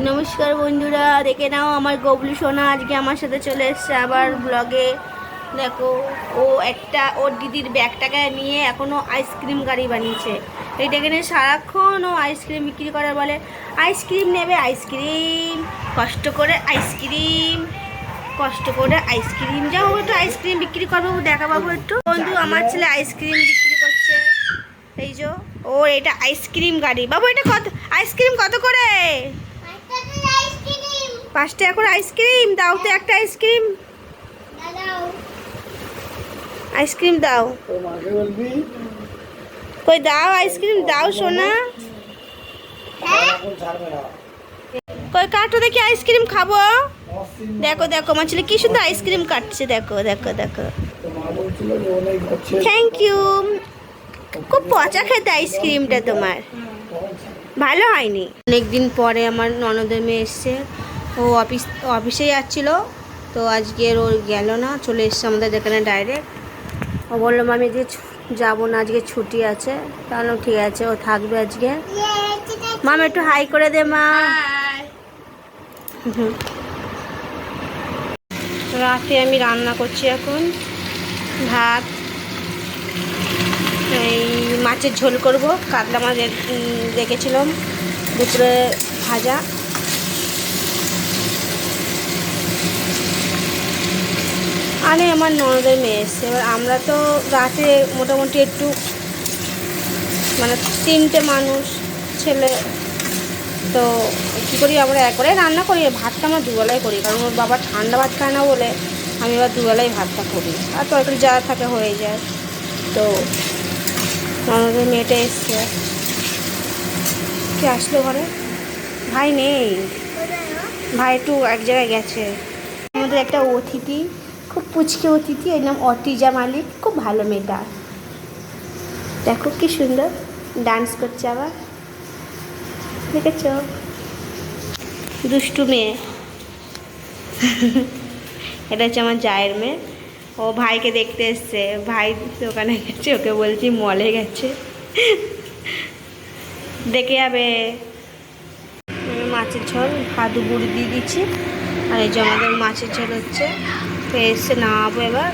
নমস্কার বন্ধুরা, দেখে নাও আমার গবলু সোনা আজকে আমার সাথে চলে এসছে আবার ব্লগে। দেখো, ওর দিদির ব্যাগটাকে নিয়ে এখনও আইসক্রিম গাড়ি বানিয়েছে। এইটাকে নিয়ে সারাক্ষণ ও আইসক্রিম বিক্রি করে, বলে আইসক্রিম নেবে, আইসক্রিম কষ্ট করে আইসক্রিম যাও একটু আইসক্রিম বিক্রি করবো, দেখা পাবো একটু। বন্ধু, আমার ছেলে আইসক্রিম বিক্রি করছে। এই যে ওর এটা আইসক্রিম গাড়ি। বাবু, এটা কত আইসক্রিম কত করে? 5 টাকা করে আইসক্রিম দাও তো, একটা আইসক্রিম দাও। কই দাও, আইসক্রিম দাও সোনা। কই কাটো দেখি, আইসক্রিম খাবো। দেখো দেখো আমার ছেলে কি সুন্দর আইসক্রিম কাটছে, দেখো দেখো দেখো। Thank you. খুব পচা খেতে আইসক্রিমটা তোমার, ভালো হয়নি। অনেকদিন পরে আমার ননদের মেয়ে এসছে। ও অফিসে যাচ্ছিলো, তো আজকের ওর গেল না, চলে এসছে আমাদের এখানে ডাইরেক্ট। ও বললো আমি যে যাবো না, আজকে ছুটি আছে। তাহলে ঠিক আছে, ও থাকবে আজকে। মাম একটু হাই করে দে মা। রাতে আমি রান্না করছি এখন ভাত, এই মাছের ঝোল করব, কাতলা মাছ রেখেছিলাম দুপুরে ভাজা। আরে আমার ননদের মেয়ে এসছে। এবার আমরা তো রাতে মোটামুটি একটু মানে 3টে মানুষ ছেলে, তো কী করি আমরা একবারে রান্না করি। ভাতটা আমরা দুবেলায় করি, কারণ ওর বাবা ঠান্ডা ভাত খায় না বলে আমি এবার দুবেলায় ভাতটা করি, আর তরকারি যা থাকে হয়ে যায়। তো ননদের মেয়েটা এসছে। কে আসলো ঘরে? ভাই নেই, ভাই একটু এক জায়গায় গেছে। আমাদের একটা অতিথি, খুব পুচকে অতিথি, এর নাম অটিজা মালিক, খুব ভালো মেয়েটা। দেখো কি সুন্দর ডান্স করছে আবার, দেখেছ? দুষ্টু মেয়ে। এটা হচ্ছে আমার জায়ের মেয়ে। ও ভাইকে দেখতে এসছে, ভাই দোকানে গেছে, ওকে বলছি মলে গেছে, দেখে যাবে। মাছের ঝোল ভাদু গুড়ি দিয়ে দিচ্ছি, আর এই যে আমাদের মাছের ঝোল হচ্ছে। তো এসে নামাবো এবার।